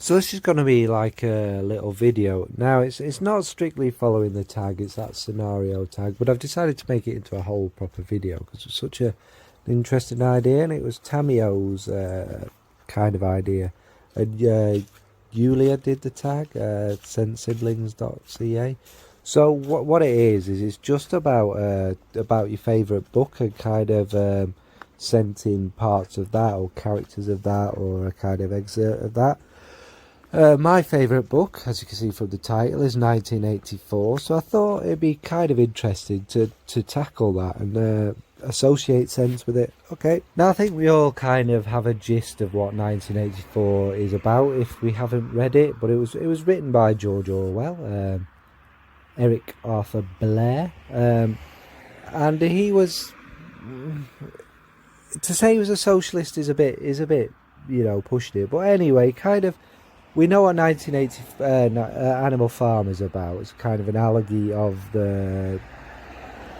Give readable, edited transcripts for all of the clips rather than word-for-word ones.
So this is going to be like a little video. Now it's not strictly following the tag, it's that scenario tag, but I've decided to make it into a whole proper video because it's such an interesting idea, and it was Tami O's kind of idea. And Julija did the tag, sendsiblings.ca. So what it is it's just about your favourite book and kind of sent in parts of that or characters of that or a kind of excerpt of that. My favourite book, as you can see from the title, is 1984, so I thought it'd be kind of interesting to tackle that and associate sense with it. Okay, now I think we all kind of have a gist of what 1984 is about if we haven't read it, but it was written by George Orwell, Eric Arthur Blair, and he was, to say he was a socialist is a bit pushed it, but anyway, kind of. We know what 1980 Animal Farm is about. It's kind of an allegory of the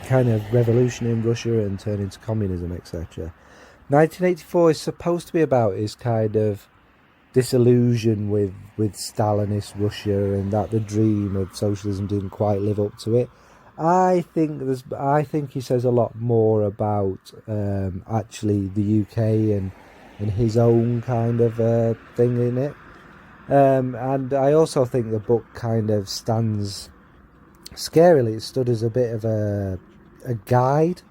kind of revolution in Russia and turning to communism, etc. 1984 is supposed to be about his kind of disillusion with Stalinist Russia and that the dream of socialism didn't quite live up to it. I think he says a lot more about actually the UK and his own kind of thing in it. And I also think the book kind of stands scarily. It stood as a bit of a guide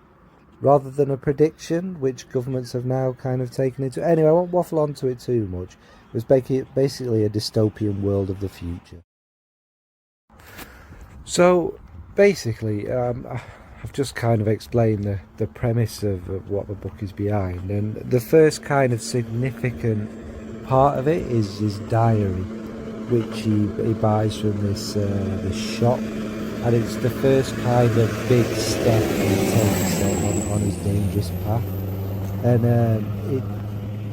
rather than a prediction, which governments have now kind of taken into. Anyway, I won't waffle onto it too much. It was basically a dystopian world of the future. So basically, I've just kind of explained the premise of what the book is behind, and the first kind of significant part of it is his diary, which he buys from this shop, and it's the first kind of big step he takes on his dangerous path. And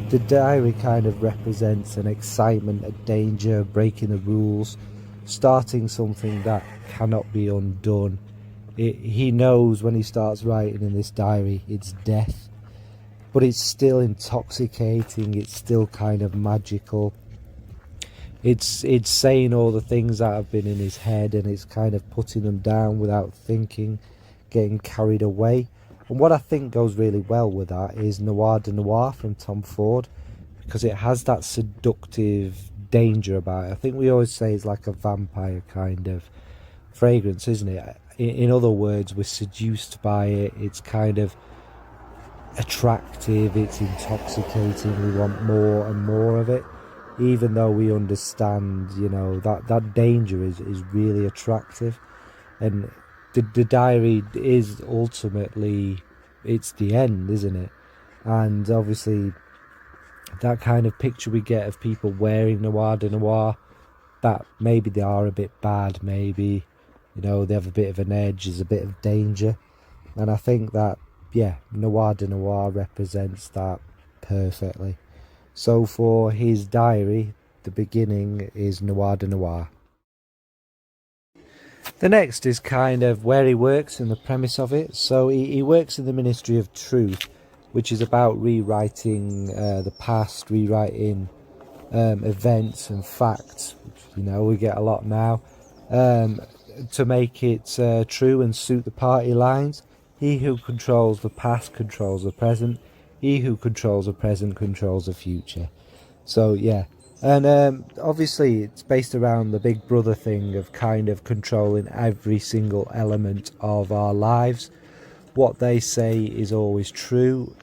the diary kind of represents an excitement, a danger, breaking the rules, starting something that cannot be undone. He knows when he starts writing in this diary it's death, but it's still intoxicating, it's still kind of magical. It's saying all the things that have been in his head, and it's kind of putting them down without thinking, getting carried away. And what I think goes really well with that is Noir de Noir from Tom Ford, because it has that seductive danger about it. I think we always say it's like a vampire kind of fragrance, isn't it? In other words, we're seduced by it, it's kind of attractive, it's intoxicating, we want more and more of it, even though we understand, that danger is really attractive. And the diary is ultimately, it's the end, isn't it? And obviously that kind of picture we get of people wearing Noir de Noir, that maybe they are a bit bad, maybe they have a bit of an edge, there's a bit of danger, and I think that Noir de Noir represents that perfectly. So for his diary, the beginning is Noir de Noir. The next is kind of where he works and the premise of it. So he works in the Ministry of Truth, which is about rewriting the past, rewriting events and facts, which, we get a lot now, to make it true and suit the party lines. He who controls the past controls the present. He who controls the present controls the future. So yeah, and obviously it's based around the Big Brother thing of kind of controlling every single element of our lives. What they say is always true.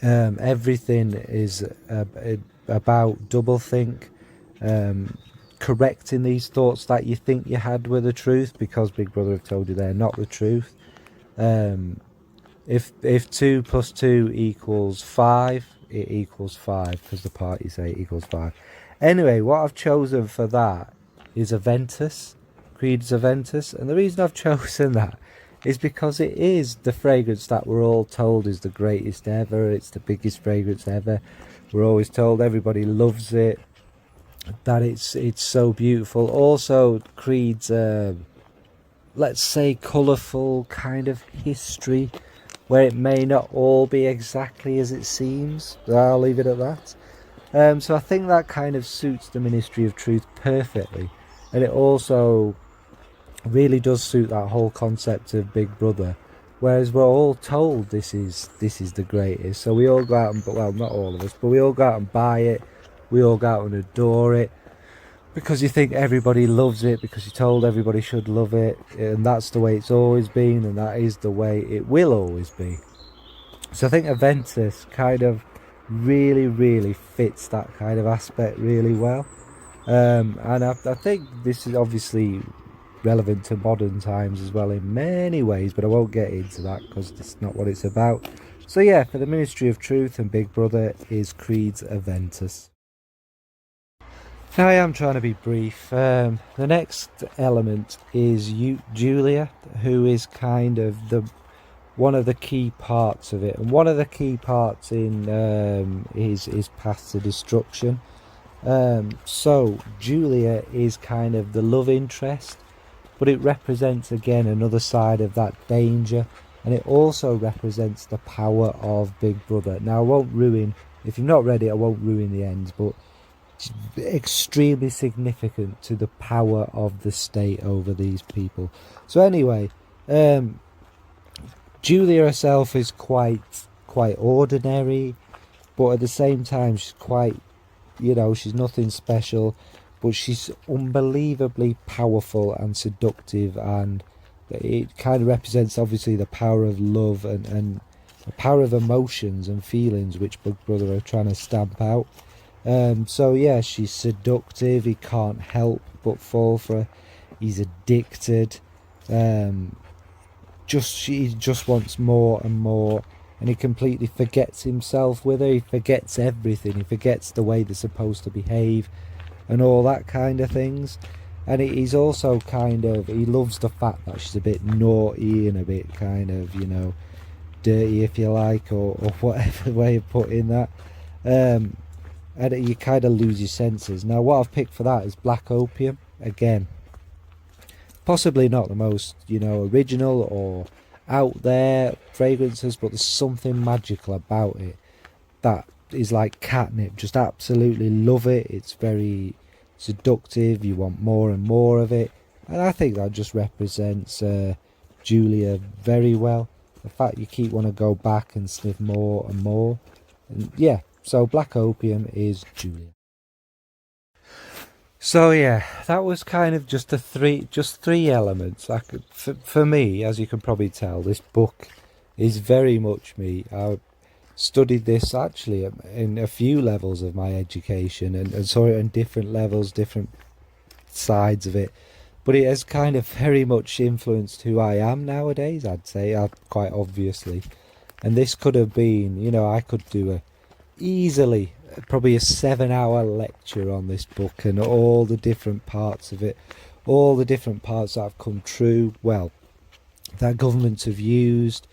Everything is about doublethink, correcting these thoughts that you think you had were the truth, because Big Brother have told you they're not the truth. If 2 plus 2 equals 5, it equals 5, because the party say it equals 5. Anyway, what I've chosen for that is Aventus, Creed's Aventus, and the reason I've chosen that is because it is the fragrance that we're all told is the greatest ever, it's the biggest fragrance ever. We're always told, everybody loves it, that it's so beautiful. Also, Creed's let's say colourful kind of history, where it may not all be exactly as it seems, but I'll leave it at that. So I think that kind of suits the Ministry of Truth perfectly, and it also really does suit that whole concept of Big Brother. Whereas we're all told this is the greatest, so we all go out and, well, not all of us, but we all go out and buy it. We all go out and adore it because you think everybody loves it, because you're told everybody should love it, and that's the way it's always been, and that is the way it will always be. So I think Aventus kind of really fits that kind of aspect really well. And I think this is obviously relevant to modern times as well in many ways, but I won't get into that because it's not what it's about. So yeah, for the Ministry of Truth and Big Brother is Creed's Aventus. Now I am trying to be brief. The next element is Julija, who is kind of one of the key parts of it, and one of the key parts in his path to destruction. So Julija is kind of the love interest, but it represents again another side of that danger, and it also represents the power of Big Brother. Now I won't ruin, if you've not read it, I won't ruin the ends, but it's extremely significant to the power of the state over these people. So anyway, Julija herself is quite ordinary, but at the same time she's quite, she's nothing special, but she's unbelievably powerful and seductive, and it kind of represents obviously the power of love and the power of emotions and feelings which Big Brother are trying to stamp out. So yeah, she's seductive, he can't help but fall for her, he's addicted, he just wants more and more, and he completely forgets himself with her, he forgets everything, he forgets the way they're supposed to behave and all that kind of things. And he's also he loves the fact that she's a bit naughty and a bit kind of, dirty, if you like, or whatever way of putting that. And you kind of lose your senses. Now what I've picked for that is black opium. Again, possibly not the most, original or out there fragrances, but there's something magical about it that is like catnip. Just absolutely love it. It's very seductive, you want more and more of it, and I think that just represents Julija very well. The fact you keep want to go back and sniff more and more, and yeah, so black opium is Julija. So yeah, that was kind of just three elements. For me, as you can probably tell, this book is very much me. I studied this actually in a few levels of my education, and saw it on different levels, different sides of it, but it has kind of very much influenced who I am nowadays, I'd say, quite obviously. And this could have been, I could do easily probably a 7-hour lecture on this book and all the different parts of it, all the different parts that have come true, well, that governments have used,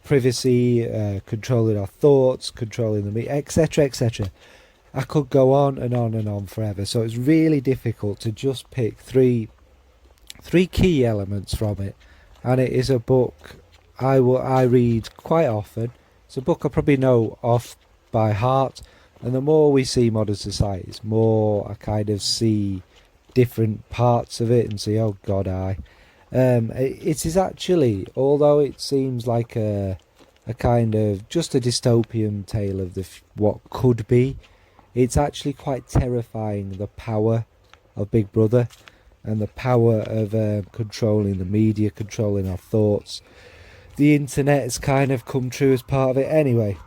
privacy, controlling our thoughts, controlling the media, etc, etc. I could go on and on and on forever, so it's really difficult to just pick three key elements from it. And it is a book I read quite often. It's a book I probably know off by heart, and the more we see modern society, the more I kind of see different parts of it and see, oh god, it is actually, although it seems like a kind of just a dystopian tale of what could be, it's actually quite terrifying, the power of Big Brother and the power of controlling the media, controlling our thoughts. The internet has kind of come true as part of it. Anyway,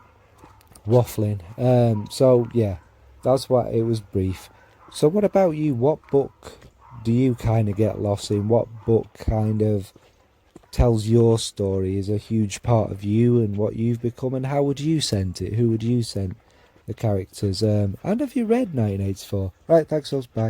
waffling. So yeah, that's what it was, brief. So what about you? What book do you kind of get lost in? What book kind of tells your story, is a huge part of you and what you've become, and how would you send it? Who would you send the characters? And have you read 1984? Right, thanks, us, bye.